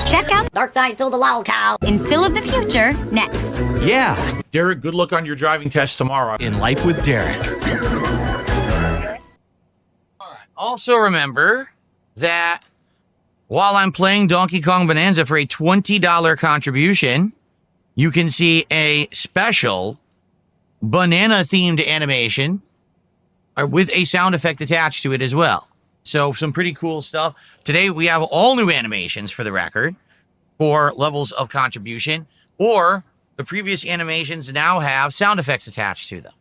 Check out Darksydephil the lolcow in Phil of the Future next. Yeah. Derek, good luck on your driving test tomorrow. In Life with Derek. All right. Also remember that while I'm playing Donkey Kong Bonanza for a $20 contribution, you can see a special banana-themed animation with a sound effect attached to it as well. So some pretty cool stuff. Today we have all new animations for the record for levels of contribution, or the previous animations now have sound effects attached to them.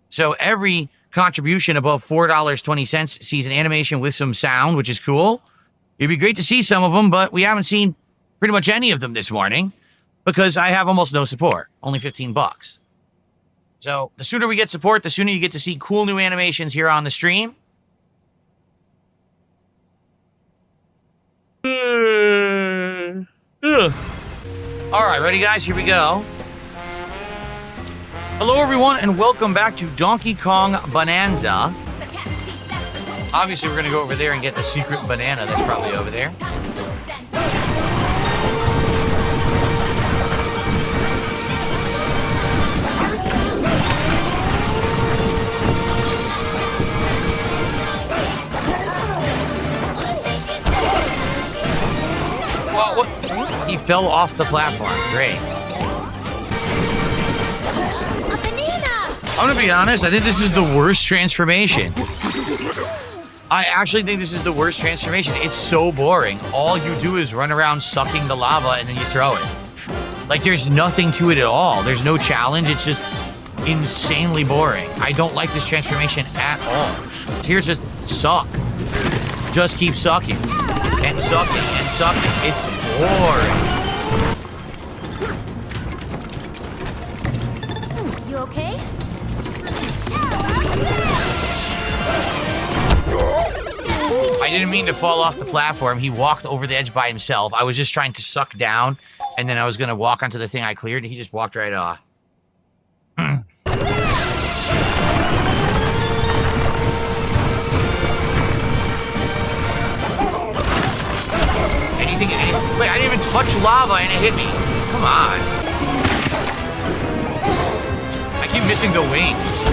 So every contribution above $4.20 sees an animation with some sound, which is cool. It'd be great to see some of them, but we haven't seen pretty much any of them this morning because I have almost no support, only 15 bucks. So the sooner we get support, the sooner you get to see cool new animations here on the stream. All right, ready, guys? Here we go. Hello, everyone, and welcome back to Donkey Kong Bonanza. Obviously, we're going to go over there and get the secret banana that's probably over there. Well, what? He fell off the platform. Great. I'm gonna be honest, I think this is the worst transformation. I actually think this is the worst transformation. It's so boring. All you do is run around sucking the lava and then you throw it. Like, there's nothing to it at all. There's no challenge. It's just insanely boring. I don't like this transformation at all. Here, just suck. Just keep sucking. And sucking and sucking. It's boring. You okay? I didn't mean to fall off the platform. He walked over the edge by himself. I was just trying to suck down, and then I was going to walk onto the thing I cleared, and he just walked right off. Wait, I didn't even touch lava, and it hit me. Come on. I keep missing the wings.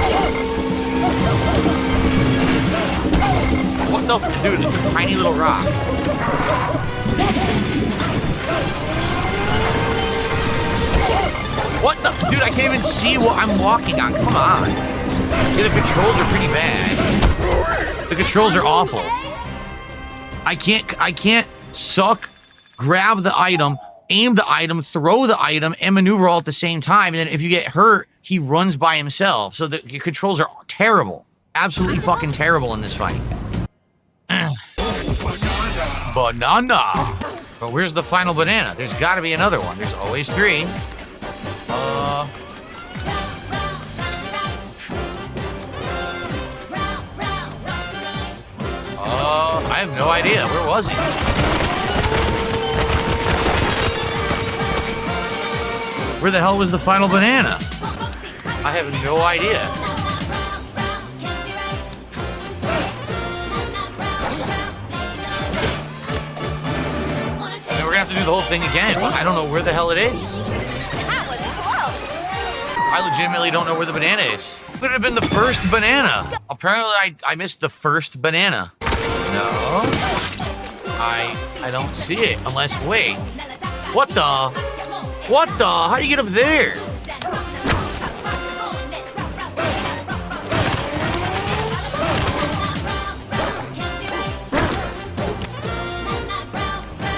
What the? Dude, it's a tiny little rock. What the? Dude, I can't even see what I'm walking on. Come on. Yeah, the controls are pretty bad. The controls are awful. I can't suck, grab the item, aim the item, throw the item, and maneuver all at the same time. And then if you get hurt, he runs by himself. So the controls are terrible. Absolutely fucking terrible in this fight. Banana. But where's the final banana? There's got to be another one. There's always three. I have no idea. Where was he? Where the hell was the final banana? I have no idea. And we're gonna have to do the whole thing again. I don't know where the hell it is. I legitimately don't know where the banana is. It could have been the first banana. Apparently, I missed the first banana. No, I don't see it. Unless, wait, what the? What the? How do you get up there?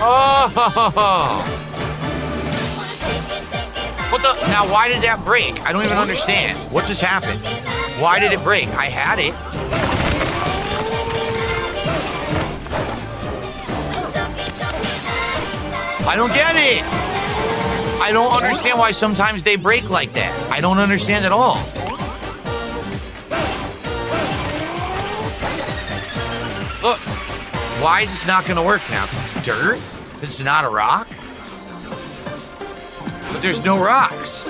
Oh! What the? Now, why did that break? I don't even understand. What just happened? Why did it break? I had it. I don't get it. I don't understand why sometimes they break like that. I don't understand at all. Look, why is this not going to work now? Because it's dirt? This is not a rock? But there's no rocks.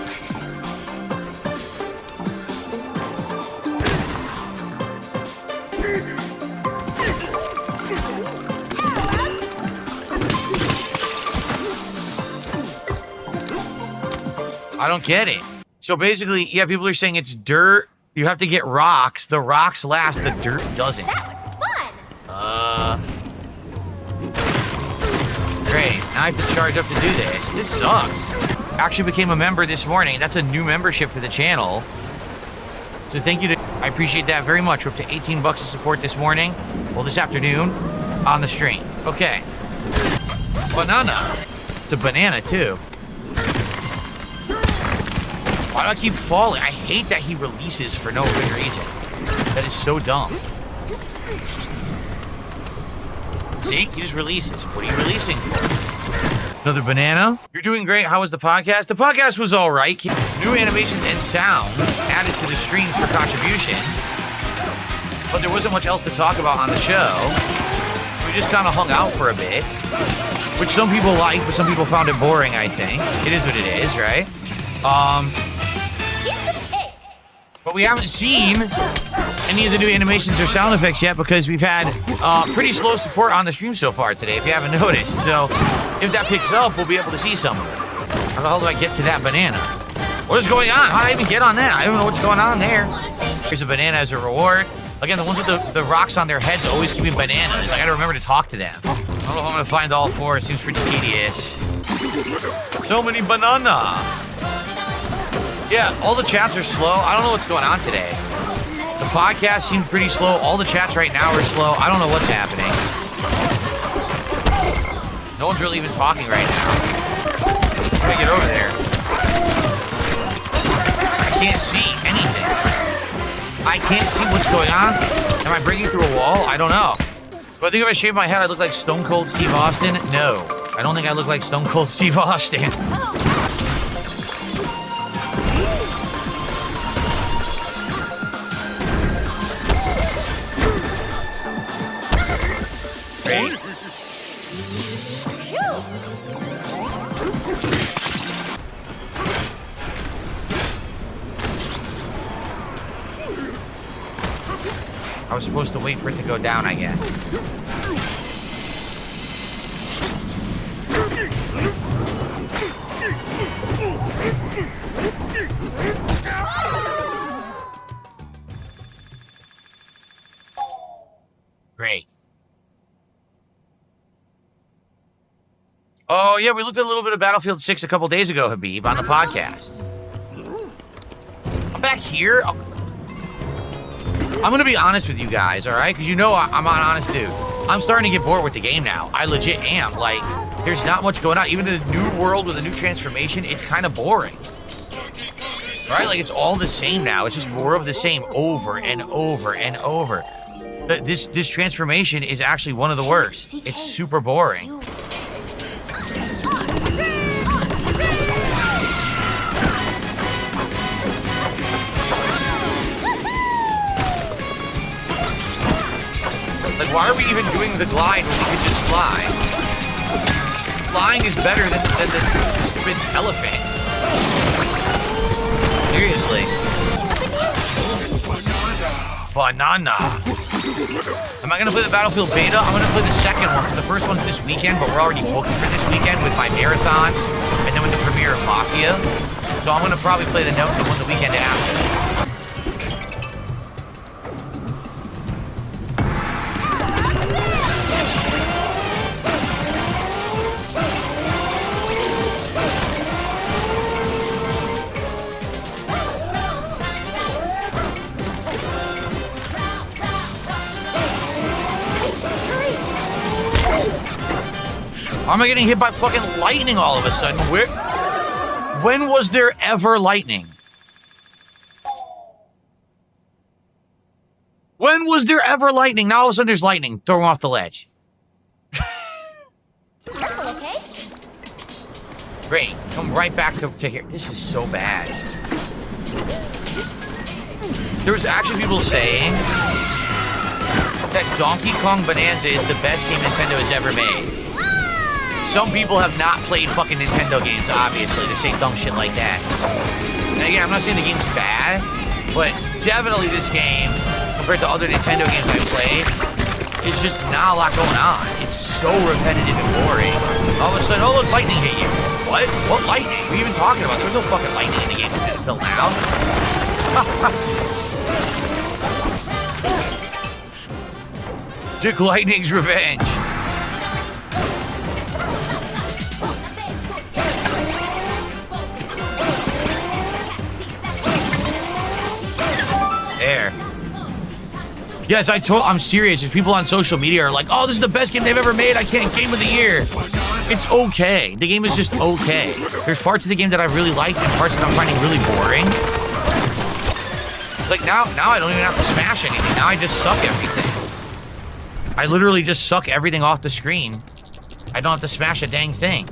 I don't get it. So basically, yeah, people are saying it's dirt. You have to get rocks. The rocks last, the dirt doesn't. That was fun. Great. Now I have to charge up to do this. This sucks. Actually became a member this morning. That's a new membership for the channel. So thank you to, I appreciate that very much. We're up to 18 bucks of support this morning. Well, this afternoon on the stream. Okay. Banana. It's a banana too. Why do I keep falling? I hate that he releases for no good reason. That is so dumb. See? He just releases. What are you releasing for? Another banana? You're doing great. How was the podcast? The podcast was all right. New animations and sounds added to the streams for contributions. But there wasn't much else to talk about on the show. We just kind of hung out for a bit. Which some people liked, but some people found it boring, I think. It is what it is, right? But we haven't seen any of the new animations or sound effects yet because we've had pretty slow support on the stream so far today, if you haven't noticed. So if that picks up, we'll be able to see some of it. How the hell do I get to that banana? What is going on? How did I even get on that? I don't know what's going on there. Here's a banana as a reward. Again, the ones with the rocks on their heads always give me bananas. I gotta remember to talk to them. I don't know if I'm gonna find all four. It seems pretty tedious. So many banana. Yeah, all the chats are slow. I don't know what's going on today. The podcast seemed pretty slow. All the chats right now are slow. I don't know what's happening. No one's really even talking right now. How do I get over there? I can't see anything. I can't see what's going on. Am I breaking through a wall? I don't know. But I think if I shave my head, I look like Stone Cold Steve Austin. No, I don't think I look like Stone Cold Steve Austin. Great. I was supposed to wait for it to go down, I guess. Great. Oh, yeah, we looked at a little bit of Battlefield 6 a couple days ago, Habib, on the podcast. I'm back here. I'm going to be honest with you guys, all right? Because you know I'm an honest dude. I'm starting to get bored with the game now. I legit am. Like, there's not much going on. Even in the new world with a new transformation, it's kind of boring. Right? Like, it's all the same now. It's just more of the same over and over and over. This transformation is actually one of the worst. It's super boring. Like, why are we even doing the glide when we could just fly? Flying is better than the stupid elephant. Seriously. Banana. Am I gonna play the Battlefield beta? I'm gonna play the second one, because the first one's this weekend, but we're already booked for this weekend with my marathon, and then with the premiere of Mafia. So I'm gonna probably play the one the weekend after. Why am I getting hit by fucking lightning all of a sudden? When was there ever lightning? When was there ever lightning? Now all of a sudden there's lightning. Throw him off the ledge. Okay. Great. Come right back to here. This is so bad. There was actually people saying that Donkey Kong Bananza is the best game Nintendo has ever made. Some people have not played fucking Nintendo games, obviously, to say dumb shit like that. And again, I'm not saying the game's bad, but definitely this game, compared to other Nintendo games I've played, it's just not a lot going on. It's so repetitive and boring. All of a sudden, oh look, lightning hit you. What? What lightning? What are you even talking about? There's no fucking lightning in the game until now. Dick Lightning's revenge. There. Yes, I'm serious. If people on social media are like, oh, this is the best game they've ever made, I can't, game of the year. It's okay. The game is just okay. There's parts of the game that I really like and parts that I'm finding really boring. Like now I don't even have to smash anything. Now I just suck everything. I literally just suck everything off the screen. I don't have to smash a dang thing.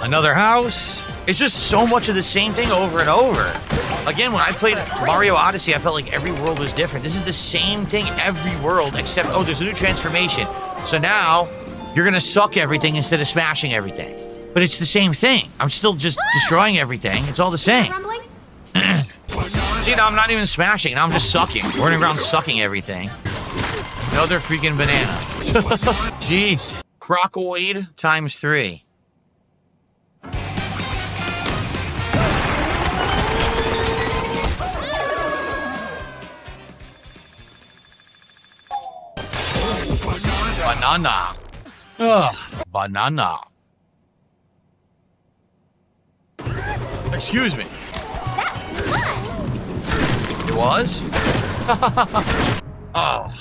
Another house. It's just so much of the same thing over and over. Again, when I played Mario Odyssey, I felt like every world was different. This is the same thing every world, except, oh, there's a new transformation. So now, you're gonna suck everything instead of smashing everything. But it's the same thing. I'm still just destroying everything. It's all the same. See, now I'm not even smashing. Now I'm just sucking. Running around sucking everything. Another freaking banana. Jeez. Crocoid times 3. Banana. Ugh. Banana. Excuse me. It was? Oh.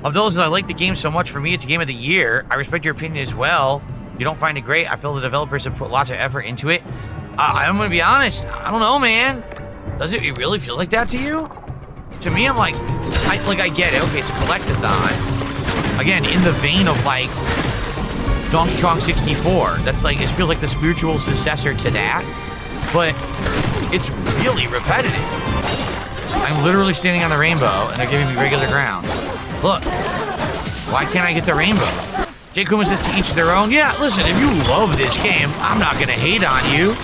Abdullah says, I like the game so much. For me, it's a game of the year. I respect your opinion as well. You don't find it great. I feel the developers have put lots of effort into it. I'm going to be honest. I don't know, man. Does it really feel like that to you? To me, I'm like, I get it. Okay, it's a collectathon. Again, in the vein of, like, Donkey Kong 64. That's like, it feels like the spiritual successor to that. But it's really repetitive. I'm literally standing on the rainbow, and they're giving me regular ground. Look. Why can't I get the rainbow? J. Kuma says to each their own. Yeah, listen, if you love this game, I'm not going to hate on you.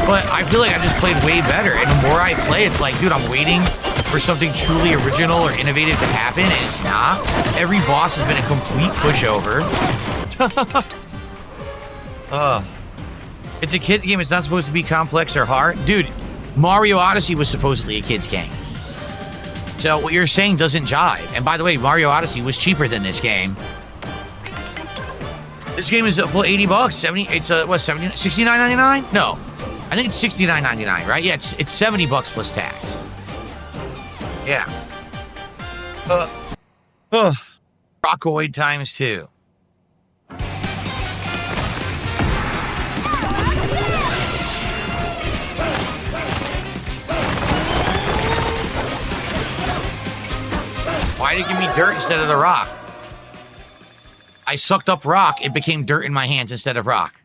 But I feel like I just played way better. And the more I play, it's like, dude, I'm waiting for something truly original or innovative to happen, and it's not. Every boss has been a complete pushover. It's a kid's game. It's not supposed to be complex or hard. Dude, Mario Odyssey was supposedly a kid's game. So what you're saying doesn't jive. And by the way, Mario Odyssey was cheaper than this game. This game is a full 80 bucks. 70. It's what, 70, 69.99? No, I think it's 69.99, right? Yeah, it's 70 bucks plus tax. Yeah. Crocoid times 2. Why did it give me dirt instead of the rock? I sucked up rock, it became dirt in my hands instead of rock.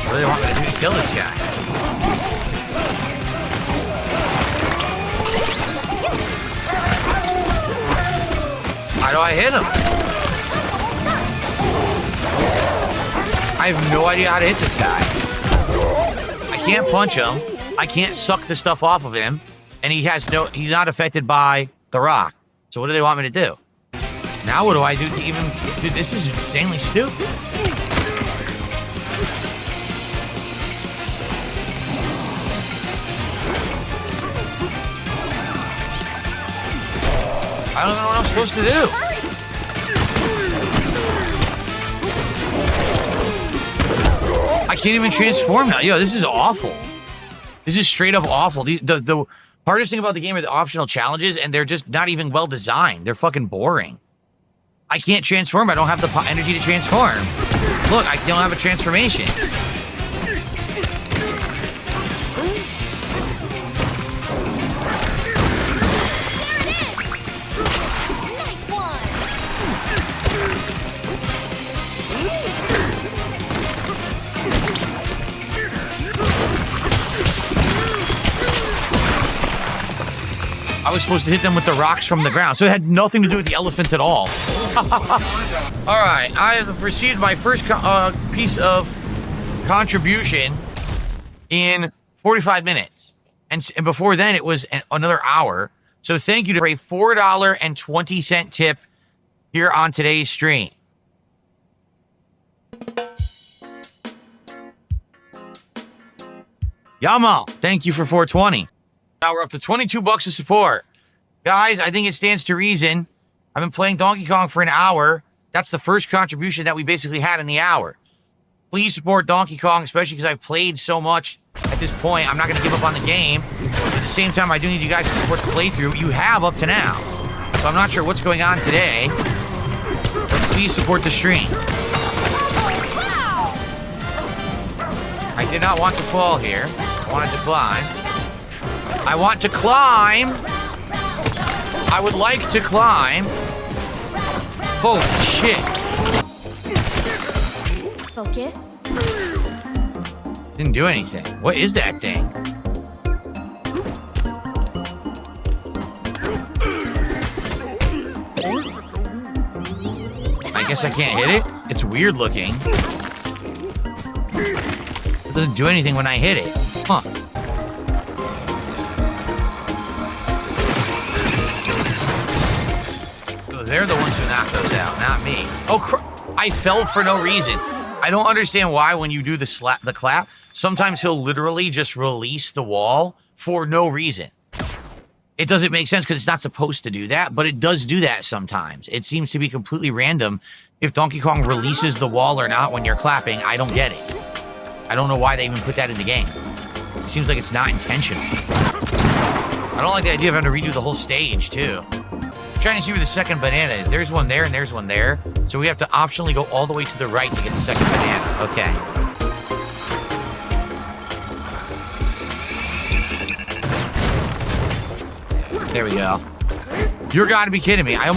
What do they want me to do to kill this guy? How do I hit him? I have no idea how to hit this guy. I can't punch him. I can't suck the stuff off of him. And he's not affected by the rock. So what do they want me to do? Now what do I do to even... Dude, this is insanely stupid. I don't know what I'm supposed to do. I can't even transform now. Yo, this is awful. This is straight up awful. The hardest thing about the game are the optional challenges, and they're just not even well designed. They're fucking boring. I can't transform. I don't have the energy to transform. Look, I don't have a transformation. was supposed to hit them with the rocks from the ground. So it had nothing to do with the elephant at all. All right, I have received my first piece of contribution in 45 minutes. And before then, it was another hour. So thank you for a $4.20 tip here on today's stream. Yamo, thank you for 420. Now we're up to 22 bucks of support. Guys, I think it stands to reason. I've been playing Donkey Kong for an hour. That's the first contribution that we basically had in the hour. Please support Donkey Kong, especially because I've played so much at this point. I'm not going to give up on the game. But at the same time, I do need you guys to support the playthrough. You have up to now. So I'm not sure what's going on today. But please support the stream. I did not want to fall here. I wanted to climb. I want to climb. I would like to climb. Holy shit. Focus. Didn't do anything. What is that thing? I guess I can't hit it? It's weird looking. It doesn't do anything when I hit it. Huh. So they're the ones who knock those out, not me. Oh, I fell for no reason. I don't understand why when you do the clap, sometimes he'll literally just release the wall for no reason. It doesn't make sense because it's not supposed to do that, but it does do that sometimes. It seems to be completely random if Donkey Kong releases the wall or not when you're clapping. I don't get it. I don't know why they even put that in the game. It seems like it's not intentional. I don't like the idea of having to redo the whole stage, too. I'm trying to see where the second banana is. There's one there and there's one there. So we have to optionally go all the way to the right to get the second banana. Okay. There we go. You're gotta be kidding me. I'm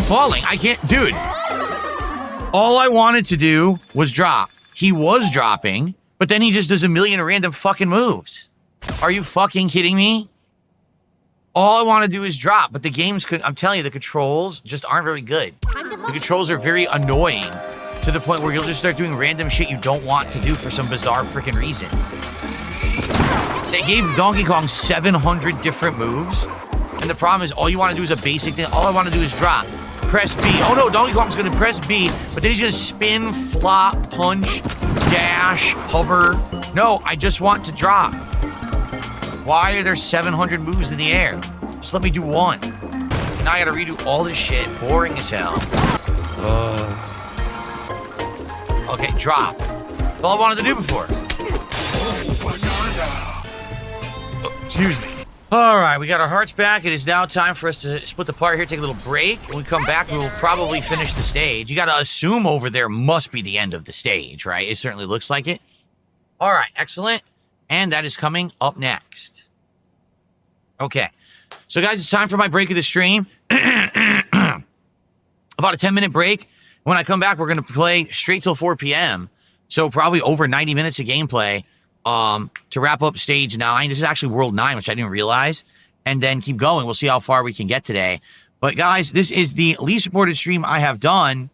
falling. I can't, dude. All I wanted to do was drop. He was dropping, but then he just does a million random fucking moves. Are you fucking kidding me? All I want to do is drop, but the games I'm telling you, the controls just aren't very good. The controls are very annoying to the point where you'll just start doing random shit you don't want to do for some bizarre freaking reason. They gave Donkey Kong 700 different moves, and the problem is all you want to do is a basic thing. All I want to do is drop. Press B. Oh no, Donkey Kong's gonna press B, but then he's gonna spin, flop, punch, dash, hover. No, I just want to drop. Why are there 700 moves in the air? Just let me do one. Now I gotta redo all this shit. Boring as hell. Okay, drop. That's all I wanted to do before. Oh, excuse me. All right, we got our hearts back. It is now time for us to split the part here, take a little break. When we come back, we will probably finish the stage. You got to assume over there must be the end of the stage, right? It certainly looks like it. All right, excellent. And that is coming up next. Okay. So, guys, it's time for my break of the stream. About a 10-minute break. When I come back, we're going to play straight till 4 p.m. So probably over 90 minutes of gameplay. To wrap up stage 9. This is actually world 9, which I didn't realize. And then keep going. We'll see how far we can get today. But guys, this is the least supported stream I have done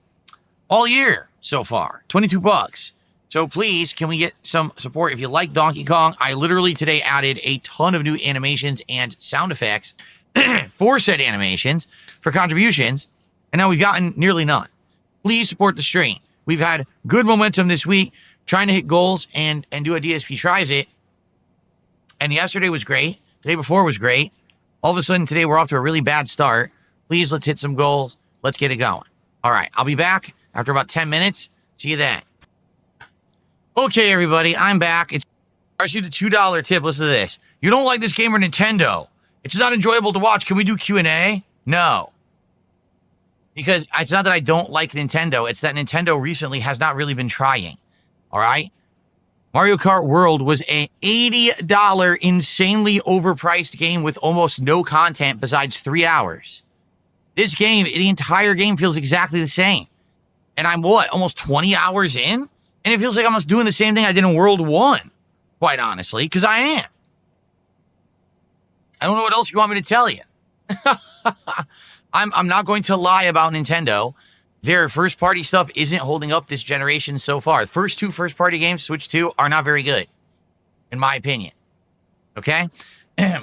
all year so far. 22 bucks. So please, can we get some support? If you like Donkey Kong, I literally today added a ton of new animations and sound effects for said animations for contributions. And now we've gotten nearly none. Please support the stream. We've had good momentum this week. Trying to hit goals and do a DSP tries it. And yesterday was great. The day before was great. All of a sudden today we're off to a really bad start. Please, let's hit some goals. Let's get it going. All right, I'll be back after about 10 minutes. See you then. Okay, everybody, I'm back. It's the $2 tip. Listen to this. You don't like this game or Nintendo? It's not enjoyable to watch. Can we do Q&A? No. Because it's not that I don't like Nintendo. It's that Nintendo recently has not really been trying. All right. Mario Kart World was an $80 insanely overpriced game with almost no content besides 3 hours. This game, the entire game feels exactly the same. And I'm almost 20 hours in? And it feels like I'm almost doing the same thing I did in World 1, quite honestly, because I am. I don't know what else you want me to tell you. I'm not going to lie about Nintendo. Their first-party stuff isn't holding up this generation so far. The first two first-party games, Switch 2, are not very good, in my opinion. Okay?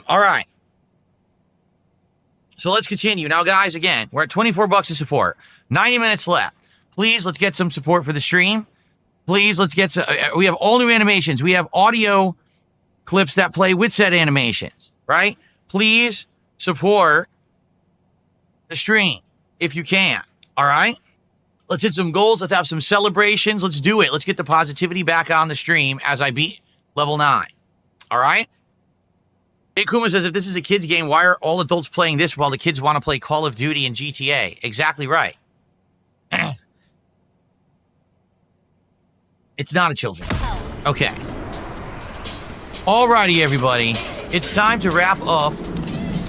All right. So let's continue. Now, guys, again, we're at $24 to support. 90 minutes left. Please, let's get some support for the stream. Please, let's get some... we have all new animations. We have audio clips that play with said animations, right? Please support the stream if you can, all right? Let's hit some goals. Let's have some celebrations. Let's do it. Let's get the positivity back on the stream as I beat level 9, all right? Akuma says, if this is a kid's game, why are all adults playing this while the kids want to play Call of Duty and GTA? Exactly right. It's not a children's. Okay. Alrighty, everybody. It's time to wrap up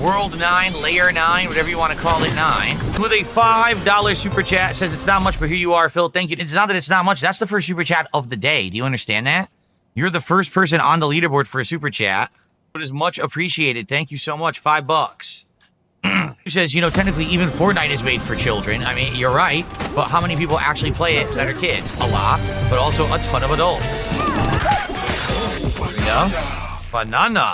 World 9, Layer 9, whatever you want to call it, 9. With a $5 super chat. Says it's not much, but here you are, Phil. Thank you. It's not that it's not much. That's the first super chat of the day. Do you understand that? You're the first person on the leaderboard for a super chat. It is much appreciated. Thank you so much. $5. He says, you know, technically even Fortnite is made for children. I mean, you're right. But how many people actually play it that are kids? A lot, but also a ton of adults. Yeah? Banana.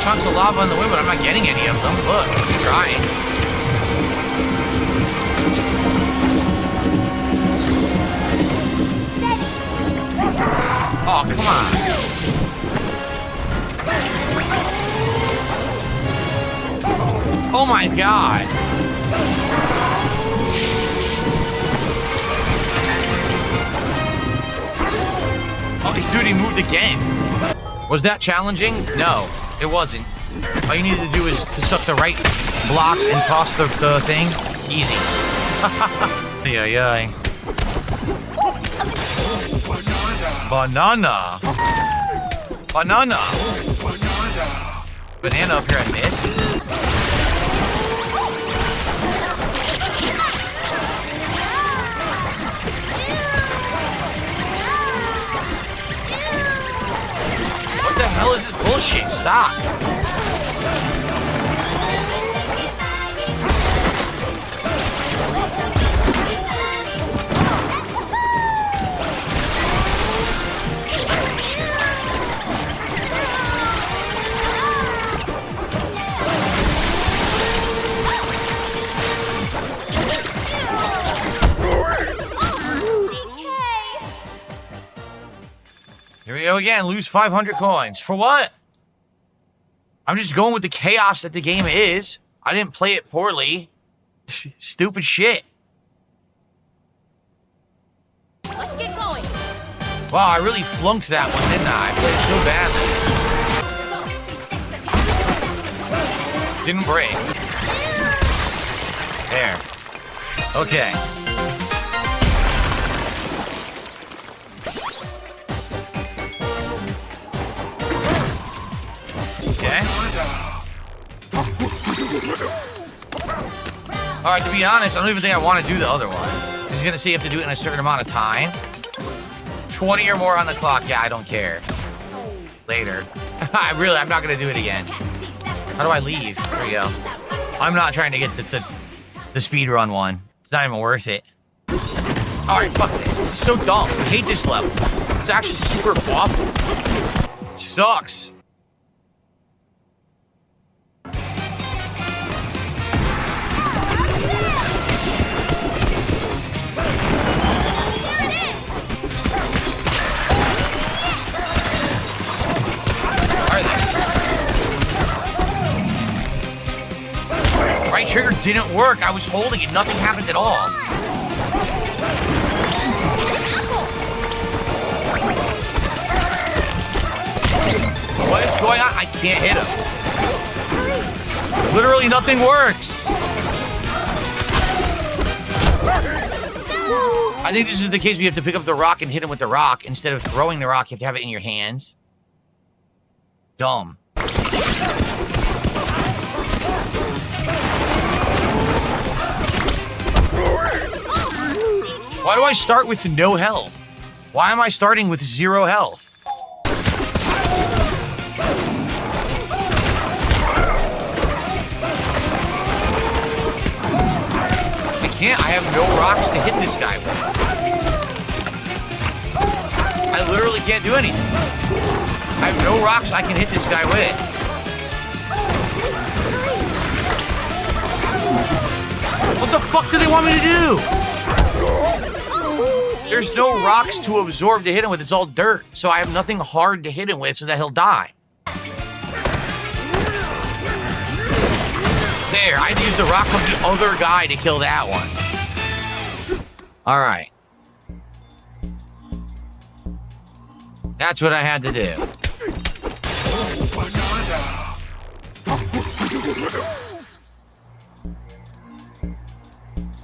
Chunks of lava in the wind, but I'm not getting any of them. Look, I'm trying. Oh, come on. Oh my god. Oh, dude, he moved again. Was that challenging? No. It wasn't. All you needed to do is to suck the right blocks and toss the thing. Easy. Yeah. Banana. Banana. Banana up here I missed. What the hell is this bullshit? Stop. Here we go again. Lose 500 coins. For what? I'm just going with the chaos that the game is. I didn't play it poorly. Stupid shit. Let's get going. Wow, I really flunked that one, didn't I? I played so badly. Didn't break. There. Okay. Okay. Alright, to be honest, I don't even think I want to do the other one. He's gonna say you have to do it in a certain amount of time. 20 or more on the clock. Yeah, I don't care. Later. I'm not gonna do it again. How do I leave? There we go. I'm not trying to get the speed run one. It's not even worth it. Alright, fuck this. This is so dumb. I hate this level. It's actually super awful. It sucks. didn't work. I was holding it. Nothing happened at all. What is going on? I can't hit him. Literally nothing works. I think this is the case where you have to pick up the rock and hit him with the rock. Instead of throwing the rock, you have to have it in your hands. Dumb. Why do I start with no health? Why am I starting with 0 health? I can't. I have no rocks to hit this guy with. I literally can't do anything. I have no rocks I can hit this guy with. What the fuck do they want me to do? There's no rocks to absorb to hit him with. It's all dirt. So I have nothing hard to hit him with so that he'll die. There, I had to use the rock from the other guy to kill that one. All right. That's what I had to do.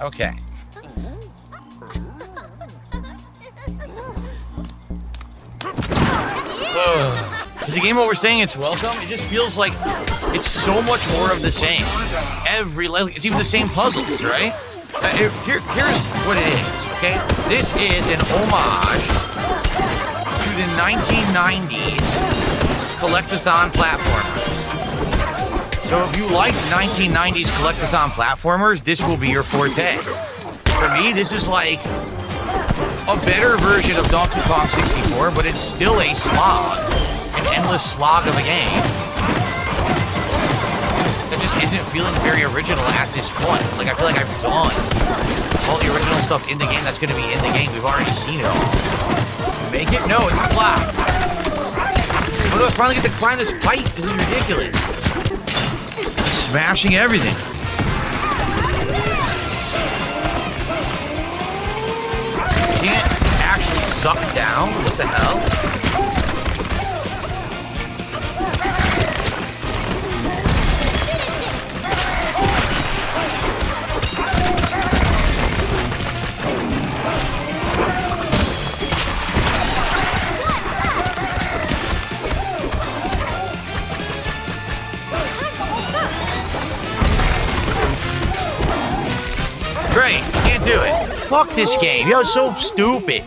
Okay. Is the game overstaying its welcome? It just feels like it's so much more of the same. It's even the same puzzles, right? Here's what it is, okay? This is an homage to the 1990s collectathon platformers. So if you like 1990s collectathon platformers, this will be your forte. For me, this is like a better version of Donkey Kong 64, but it's still a slog. An endless slog of a game. That just isn't feeling very original at this point. Like, I feel like I've done all the original stuff in the game that's going to be in the game. We've already seen it all. Make it? No, it's black. When do I finally get to climb this pipe? This is ridiculous. Smashing everything. Can't actually suck down? What the hell? Great, can't do it. Fuck this game. Yo, it's so stupid.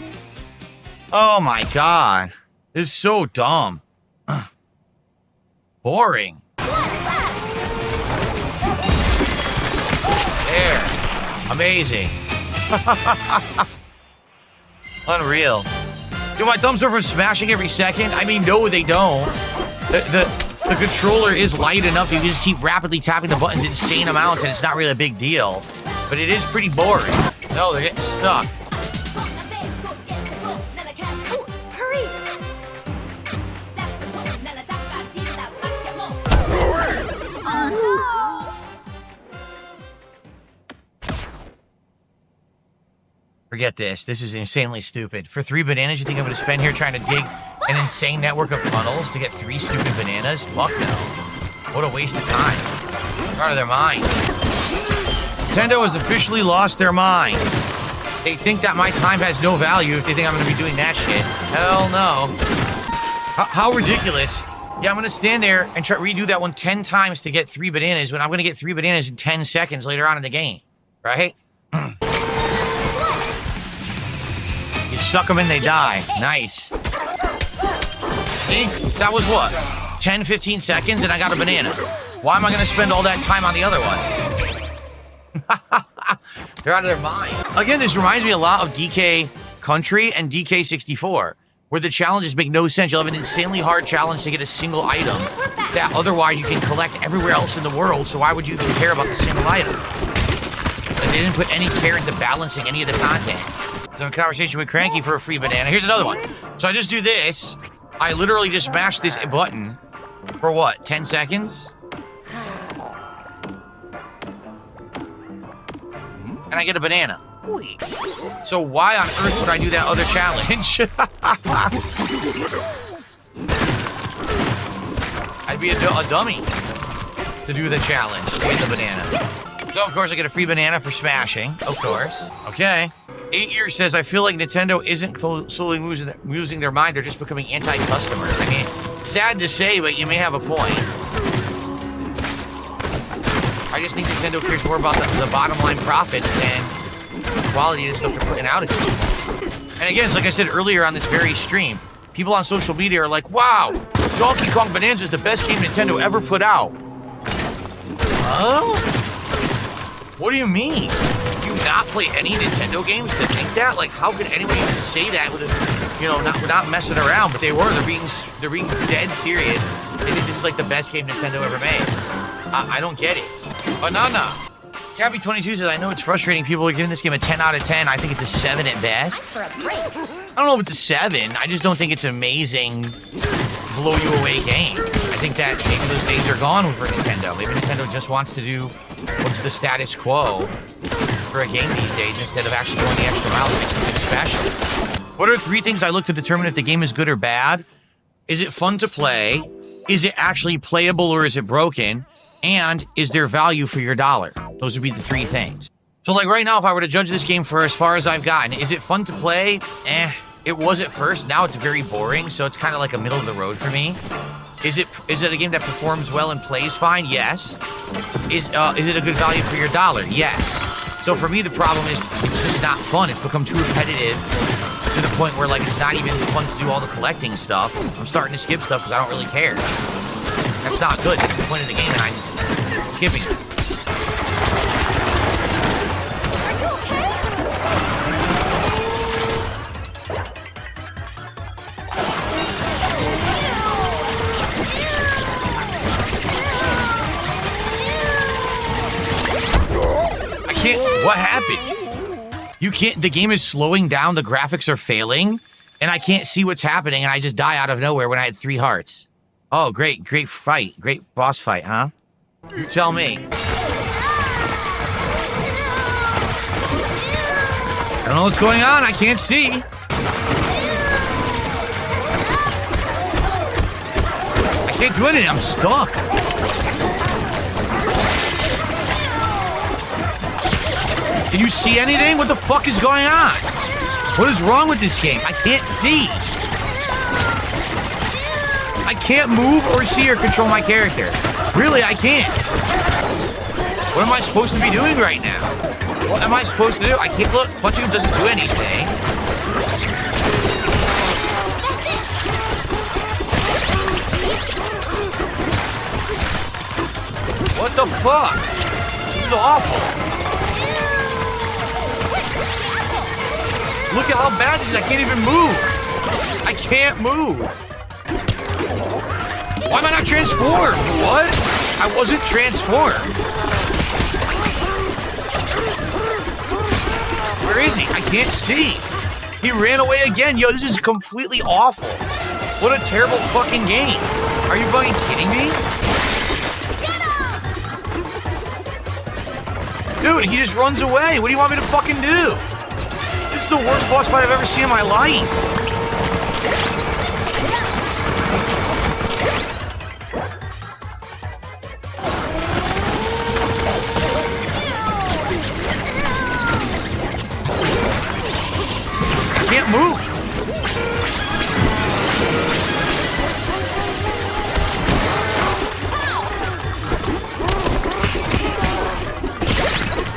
Oh my god. This is so dumb. Boring. There. Amazing. Unreal. Do my thumbs are for smashing every second? I mean, no, they don't. The controller is light enough you can just keep rapidly tapping the buttons insane amounts and it's not really a big deal. But it is pretty boring. No, they're getting stuck. Hurry! Oh no! Forget this. This is insanely stupid. For 3 bananas, you think I'm going to spend here trying to dig an insane network of tunnels to get 3 stupid bananas? Fuck no. What a waste of time. They're out of their minds. Nintendo has officially lost their minds. They think that my time has no value if they think I'm going to be doing that shit. Hell no. How ridiculous. Yeah, I'm going to stand there and redo that one 10 times to get 3 bananas when I'm going to get 3 bananas in 10 seconds later on in the game. Right? You suck them and they die. Nice. See? That was what? 10, 15 seconds and I got a banana. Why am I going to spend all that time on the other one? They're out of their mind. Again, this reminds me a lot of DK Country and DK 64, where the challenges make no sense. You'll have an insanely hard challenge to get a single item that otherwise you can collect everywhere else in the world, so why would you even care about the single item? And they didn't put any care into balancing any of the content. So I'm in conversation with Cranky for a free banana. Here's another one. So I just do this. I literally just mash this button for what, 10 seconds? and I get a banana. So why on earth would I do that other challenge? I'd be a dummy to do the challenge to get the banana. So, of course, I get a free banana for smashing. Of course. Okay. 8 Years says, I feel like Nintendo isn't slowly losing their mind. They're just becoming anti-customer. I mean, sad to say, but you may have a point. I just think Nintendo cares more about the bottom line profits than the quality of the stuff they're putting out. And again, it's like I said earlier on this very stream, people on social media are like, wow, Donkey Kong Bonanza is the best game Nintendo ever put out. Huh? What do you mean? Do you not play any Nintendo games to think that? Like, how could anyone even say that with, not messing around? But they were. They're being dead serious. They think this is like the best game Nintendo ever made. I don't get it. Banana. Cappy22 says, I know it's frustrating. People are giving this game a 10 out of 10. I think it's a 7 at best. For a break. I don't know if it's a 7. I just don't think it's an amazing, blow you away game. I think that maybe those days are gone for Nintendo. Maybe Nintendo just wants to do what's the status quo for a game these days instead of actually going the extra mile to make something special. What are 3 things I look to determine if the game is good or bad? Is it fun to play? Is it actually playable or is it broken? And is there value for your dollar? Those would be the 3 things. So like right now, if I were to judge this game for as far as I've gotten, is it fun to play? It was at first. Now it's very boring, so it's kind of like a middle of the road for me. Is it a game that performs well and plays fine? Yes. Is it a good value for your dollar? Yes. So for me, the problem is it's just not fun. It's become too repetitive to the point where like it's not even fun to do all the collecting stuff. I'm starting to skip stuff because I don't really care. That's not good. That's the point of the game, and I'm skipping it. What happened? You can't, the game is slowing down, the graphics are failing, and I can't see what's happening, and I just die out of nowhere when I had 3 hearts. Oh, great fight. Great boss fight, huh? You tell me. I don't know what's going on, I can't see. I can't do anything, I'm stuck. Can you see anything? What the fuck is going on? What is wrong with this game? I can't see. I can't move or see or control my character. Really, I can't. What am I supposed to be doing right now? What am I supposed to do? I can't look. Punching him doesn't do anything. What the fuck? This is awful. Look at how bad this is. I can't even move. I can't move. Why am I not transformed? What? I wasn't transformed. Where is he? I can't see. He ran away again. Yo, this is completely awful. What a terrible fucking game. Are you fucking kidding me? Dude, he just runs away. What do you want me to fucking do? This is the worst boss fight I've ever seen in my life. I can't move.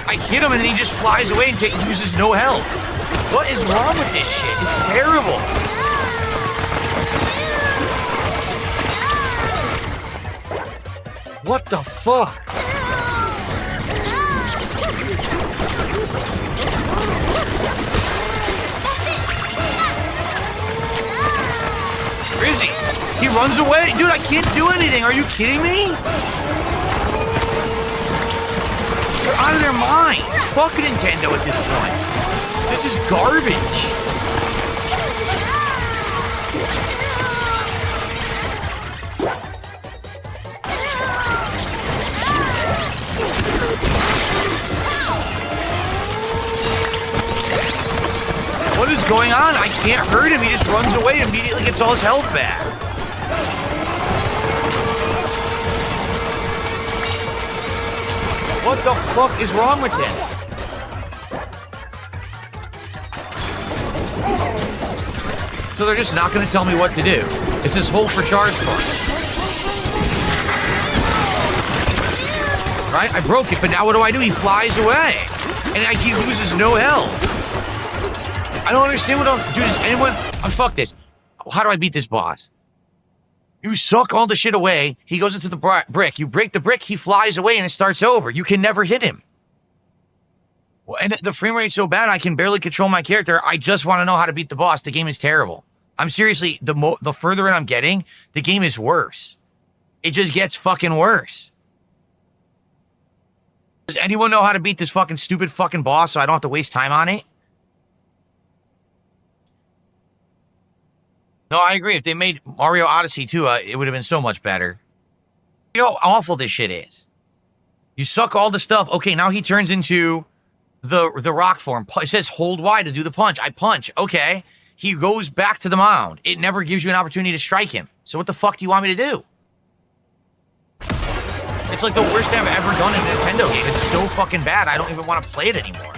I hit him and then he just flies away and uses no health. What is wrong with this shit? It's terrible. What the fuck? Where is he? He runs away. Dude, I can't do anything. Are you kidding me? They're out of their minds. Fuck Nintendo at this point. This is garbage. going on? I can't hurt him. He just runs away and immediately gets all his health back. What the fuck is wrong with him? So they're just not going to tell me what to do. It's this hold for charge punch. Right? I broke it, but now what do? He flies away. And he loses no health. I don't understand what I'm... Dude, is anyone... fuck this. How do I beat this boss? You suck all the shit away. He goes into the brick. You break the brick, he flies away, and it starts over. You can never hit him. Well, and the frame rate's so bad, I can barely control my character. I just want to know how to beat the boss. The game is terrible. I'm seriously... The further in I'm getting, the game is worse. It just gets fucking worse. Does anyone know how to beat this fucking stupid fucking boss so I don't have to waste time on it? No, I agree. If they made Mario Odyssey 2, it would have been so much better. You know how awful this shit is. You suck all the stuff. Okay, now he turns into the rock form. It says hold Y to do the punch. I punch. Okay. He goes back to the mound. It never gives you an opportunity to strike him. So what the fuck do you want me to do? It's like the worst thing I've ever done in a Nintendo game. It's so fucking bad, I don't even want to play it anymore.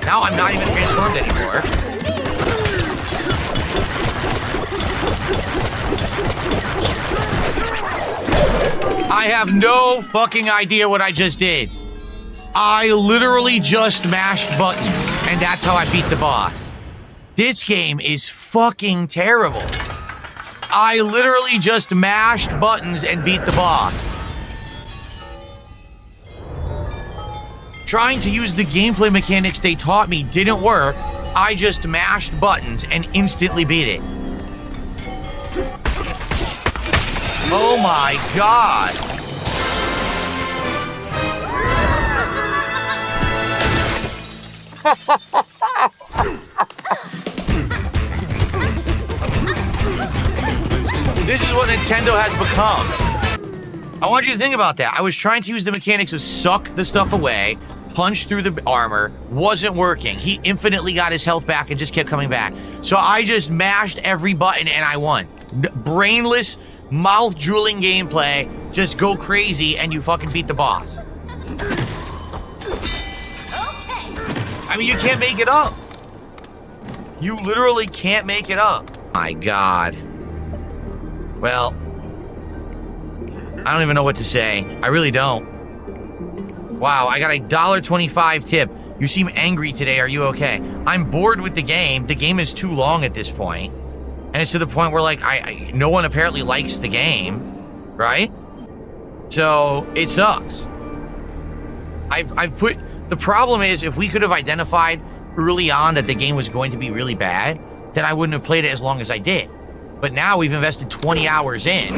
Now I'm not even transformed anymore. I have no fucking idea what I just did. I literally just mashed buttons, and that's how I beat the boss. This game is fucking terrible. I literally just mashed buttons and beat the boss. Trying to use the gameplay mechanics they taught me didn't work. I just mashed buttons and instantly beat it. Oh my god. This is what Nintendo has become. I want you to think about that. I was trying to use the mechanics of suck the stuff away, punch through the armor, wasn't working. He infinitely got his health back and just kept coming back. So I just mashed every button and I won. Brainless, mouth-drooling gameplay. Just go crazy and you fucking beat the boss. I mean, you can't make it up. You literally can't make it up. My god. Well, I don't even know what to say. I really don't. Wow, I got a $1.25 tip. You seem angry today. Are you okay? I'm bored with the game. The game is too long at this point. And it's to the point where, like, no one apparently likes the game, right? So, it sucks. The problem is, if we could have identified early on that the game was going to be really bad, then I wouldn't have played it as long as I did. But now we've invested 20 hours in,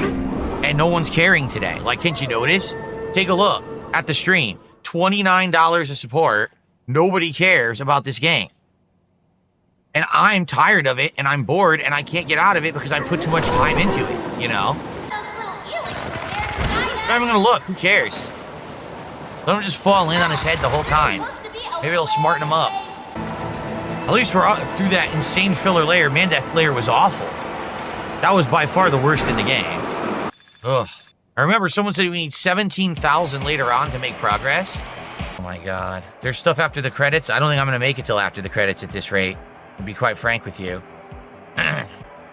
and no one's caring today. Like, can't you notice? Take a look at the stream. $29 of support. Nobody cares about this game. And I'm tired of it, and I'm bored, and I can't get out of it because I put too much time into it, you know? I'm not even gonna look. Who cares? Let him just fall in on his head the whole time. Maybe it'll smarten him up. At least we're out through that insane filler layer. Man, that layer was awful. That was by far the worst in the game. Ugh. I remember someone said we need 17,000 later on to make progress. Oh my god. There's stuff after the credits. I don't think I'm going to make it till after the credits at this rate. To be quite frank with you.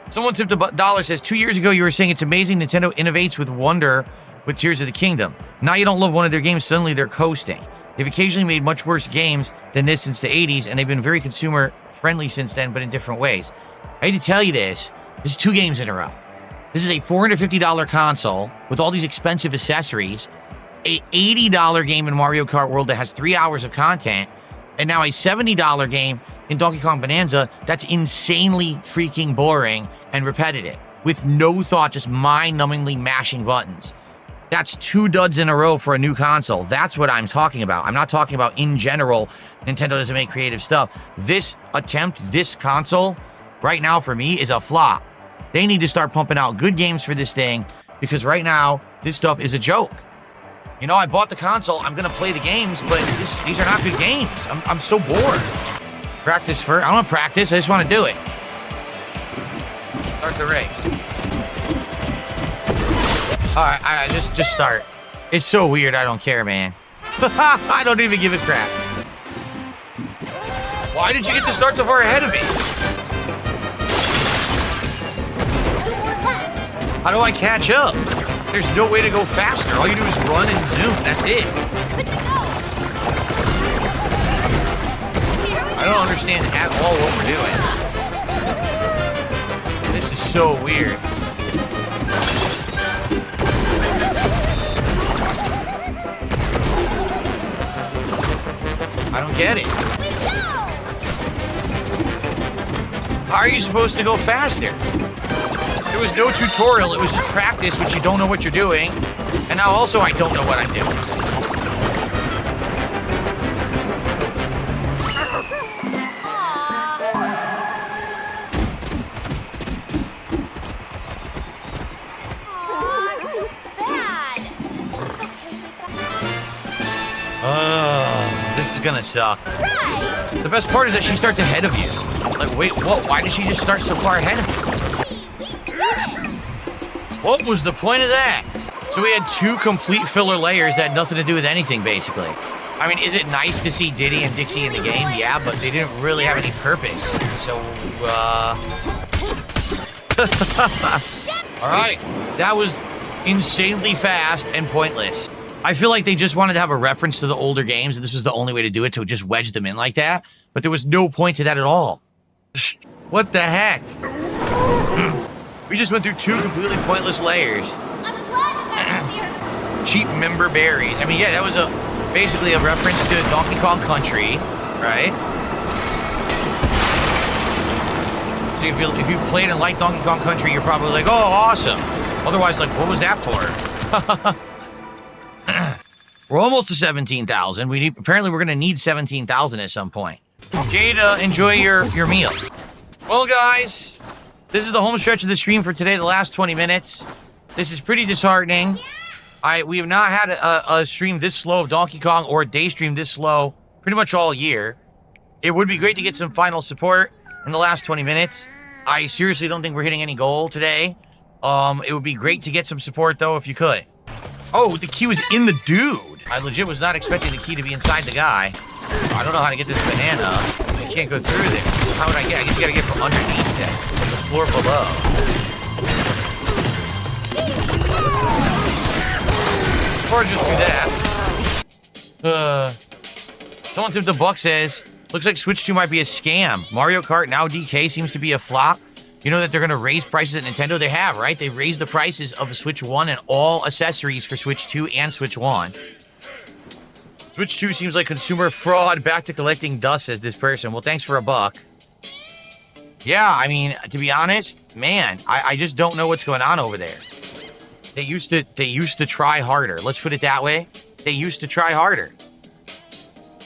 Someone tipped $1, says, 2 years ago you were saying it's amazing Nintendo innovates with wonder with Tears of the Kingdom. Now you don't love one of their games, suddenly they're coasting. They've occasionally made much worse games than this since the 80s, and they've been very consumer-friendly since then, but in different ways. I hate to tell you this is 2 games in a row. This is a $450 console with all these expensive accessories, a $80 game in Mario Kart World that has 3 hours of content, and now a $70 game in Donkey Kong Bananza that's insanely freaking boring and repetitive, with no thought, just mind-numbingly mashing buttons. That's 2 duds in a row for a new console. That's what I'm talking about. I'm not talking about in general, Nintendo doesn't make creative stuff. This attempt, this console, right now for me, is a flop. They need to start pumping out good games for this thing, because right now, this stuff is a joke. You know, I bought the console, I'm gonna play the games, but these are not good games. I'm so bored. Practice first. I don't want to practice, I just want to do it. Start the race. Alright, just start. It's so weird, I don't care, man. I don't even give a crap. Why did you get to start so far ahead of me? 2 more laps. How do I catch up? There's no way to go faster. All you do is run and zoom. That's it. Good to go. Here we I don't understand at all what we're doing. This is so weird. I don't get it. we go. How are you supposed to go faster? There was no tutorial, it was just practice, which you don't know what you're doing. And now also I don't know what I'm doing. Aw, too bad. This is gonna suck. Right. The best part is that she starts ahead of you. Like, wait, what? Why did she just start so far ahead of me? We did it. What was the point of that? So we had 2 complete filler layers that had nothing to do with anything, basically. I mean, is it nice to see Diddy and Dixie in the game? Yeah, but they didn't really have any purpose. So, All right, that was insanely fast and pointless. I feel like they just wanted to have a reference to the older games, and this was the only way to do it, to just wedge them in like that. But there was no point to that at all. What the heck? We just went through 2 completely pointless layers. I'm glad that was here. Cheap member berries. I mean, yeah, that was basically a reference to Donkey Kong Country, right? So if you played and liked Donkey Kong Country, you're probably like, oh, awesome. Otherwise, like, what was that for? We're almost to 17,000. Apparently we're gonna need 17,000 at some point. Jada, enjoy your meal. Well, guys, this is the home stretch of the stream for today, the last 20 minutes. This is pretty disheartening. We have not had a stream this slow of Donkey Kong, or a day stream this slow pretty much all year. It would be great to get some final support in the last 20 minutes. I seriously don't think we're hitting any goal today. It would be great to get some support, though, if you could. Oh, the key was in the dude. I legit was not expecting the key to be inside the guy. I don't know how to get this banana. You can't go through there. How would I get? I guess you gotta get from underneath it, from the floor below. Or just do that. Someone tipped the buck says, looks like Switch 2 might be a scam. Mario Kart Now DK seems to be a flop. You know that they're gonna raise prices at Nintendo? They have, right? They've raised the prices of the Switch 1 and all accessories for Switch 2 and Switch 1. Switch 2 seems like consumer fraud, back to collecting dust, says this person. Well, thanks for a buck. Yeah, I mean, to be honest, man, I just don't know what's going on over there. They used to try harder. Let's put it that way. They used to try harder.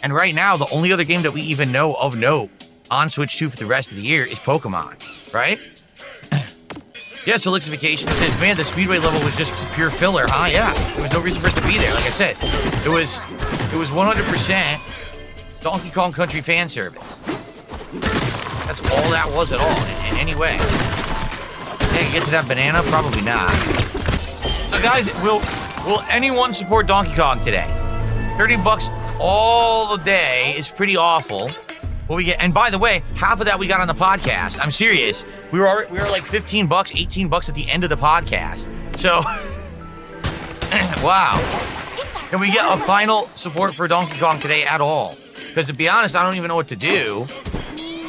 And right now, the only other game that we even know of note on Switch 2 for the rest of the year is Pokemon, right? Yeah, Solixification says, man, the Speedway level was just pure filler, huh? Yeah, there was no reason for it to be there. Like I said, it was 100% Donkey Kong Country fan service. That's all that was at all, in any way. Can I get to that banana? Probably not. So guys, will anyone support Donkey Kong today? 30 bucks all the day is pretty awful. What we get, and by the way, half of that we got on the podcast. I'm serious. We were like 15 bucks, 18 bucks at the end of the podcast. So, wow. Can we get a final support for Donkey Kong today at all? Because to be honest, I don't even know what to do.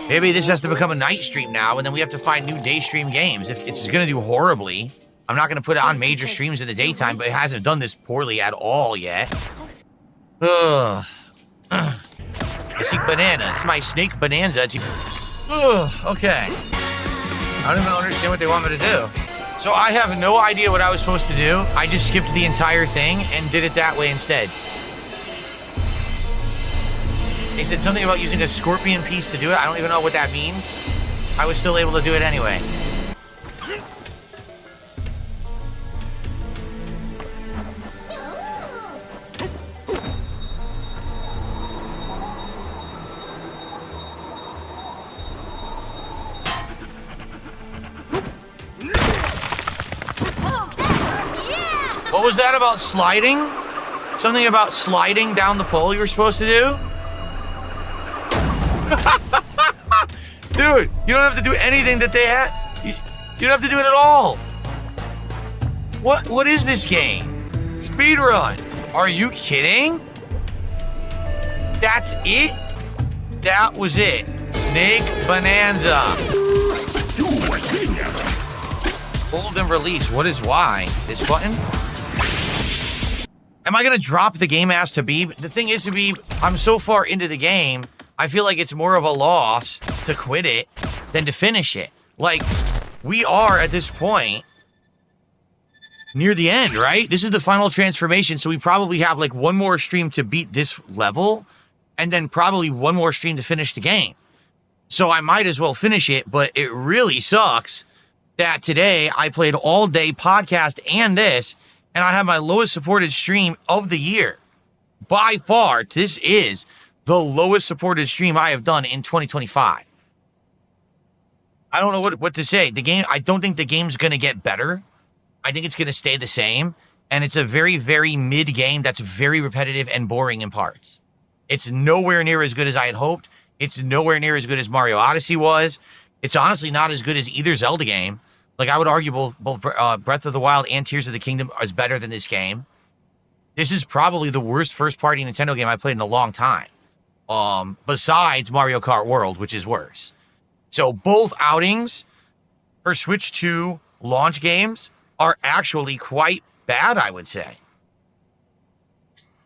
Maybe this has to become a night stream now, and then we have to find new day stream games. If it's going to do horribly, I'm not going to put it on major streams in the daytime, but it hasn't done this poorly at all yet. Ugh. I see bananas. My snake Bananza. Okay. I don't even understand what they want me to do. So I have no idea what I was supposed to do. I just skipped the entire thing and did it that way instead. They said something about using a scorpion piece to do it. I don't even know what that means. I was still able to do it anyway. What was that about sliding? Something about sliding down the pole you were supposed to do? Dude, you don't have to do anything that they had. You don't have to do it at all. What is this game? Speedrun. Are you kidding? That's it? That was it. Snake Bananza. Hold and release. What is Y? This button? Am I gonna drop the game as Tabib? The thing is, Tabib, I'm so far into the game, I feel like it's more of a loss to quit it than to finish it. Like, we are at this point near the end, right? This is the final transformation, so we probably have like one more stream to beat this level, and then probably one more stream to finish the game. So I might as well finish it, but it really sucks that today I played all day podcast and this, and I have my lowest supported stream of the year. By far, this is the lowest supported stream I have done in 2025. I don't know what to say. The game, I don't think the game's going to get better. I think it's going to stay the same. And it's a very, very mid game that's very repetitive and boring in parts. It's nowhere near as good as I had hoped. It's nowhere near as good as Mario Odyssey was. It's honestly not as good as either Zelda game. Like, I would argue both Breath of the Wild and Tears of the Kingdom is better than this game. This is probably the worst first-party Nintendo game I've played in a long time. Besides Mario Kart World, which is worse. So both outings for Switch 2 launch games are actually quite bad, I would say.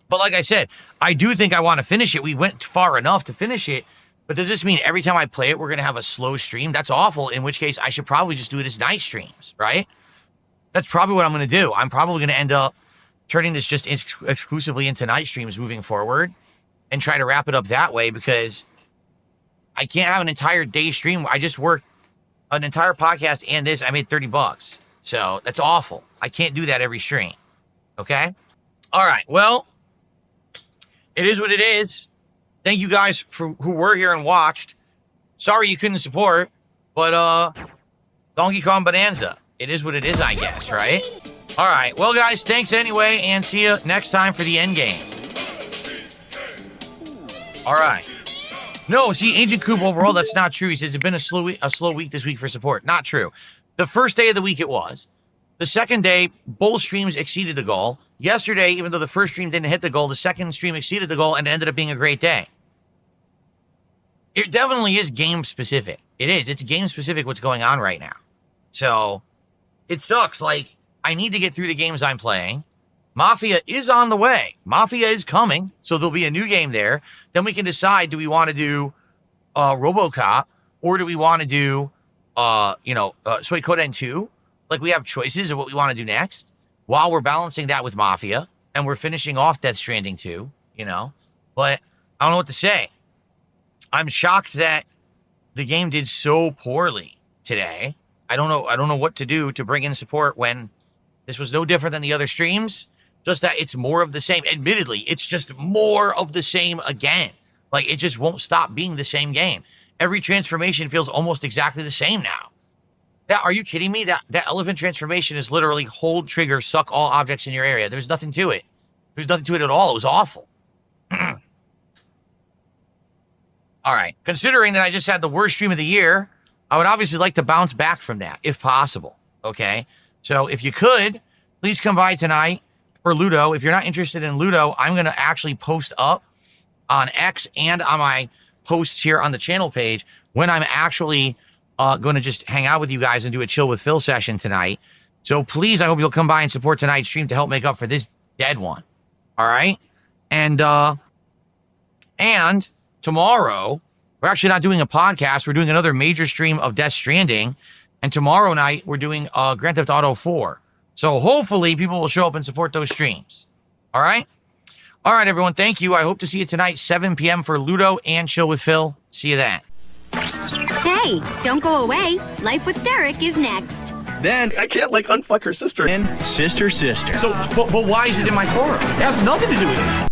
But like I said, I do think I want to finish it. We went far enough to finish it. But does this mean every time I play it, we're going to have a slow stream? That's awful, in which case I should probably just do it as night streams, right? That's probably what I'm going to do. I'm probably going to end up turning this just exclusively into night streams moving forward and try to wrap it up that way, because I can't have an entire day stream. I just worked an entire podcast and this. I made $30. So that's awful. I can't do that every stream. Okay? All right. Well, it is what it is. Thank you guys for who were here and watched. Sorry you couldn't support, but Donkey Kong Bananza. It is what it is, I guess, right? All right. Well, guys, thanks anyway, and see you next time for the end game. All right. No, see, Ancient Coop overall, that's not true. He says it's been a slow week this week for support. Not true. The first day of the week it was. The second day, both streams exceeded the goal. Yesterday, even though the first stream didn't hit the goal, the second stream exceeded the goal and it ended up being a great day. It definitely is game specific. It is. It's game specific what's going on right now. So it sucks. Like, I need to get through the games I'm playing. Mafia is on the way. Mafia is coming. So there'll be a new game there. Then we can decide, do we want to do RoboCop, or do we want to do, Suikoden 2? Like, we have choices of what we want to do next while we're balancing that with Mafia, and we're finishing off Death Stranding 2, you know? But I don't know what to say. I'm shocked that the game did so poorly today. I don't know what to do to bring in support when this was no different than the other streams. Just that it's more of the same. Admittedly, it's just more of the same again. Like, it just won't stop being the same game. Every transformation feels almost exactly the same now. Are you kidding me? That elephant transformation is literally hold trigger, suck all objects in your area. There's nothing to it. There's nothing to it at all. It was awful. All right. Considering that I just had the worst stream of the year, I would obviously like to bounce back from that, if possible. Okay? So if you could, please come by tonight for Ludo. If you're not interested in Ludo, I'm going to actually post up on X and on my posts here on the channel page when I'm actually going to just hang out with you guys and do a Chill with Phil session tonight. So please, I hope you'll come by and support tonight's stream to help make up for this dead one. All right? And tomorrow, we're actually not doing a podcast. We're doing another major stream of Death Stranding. And tomorrow night, we're doing Grand Theft Auto 4. So hopefully, people will show up and support those streams. All right? All right, everyone. Thank you. I hope to see you tonight, 7 p.m. for Ludo and Chill with Phil. See you then. Hey, don't go away. Life with Derek is next. Then I can't like unfuck her sister. and sister. So, but why is it in my forum? It has nothing to do with it.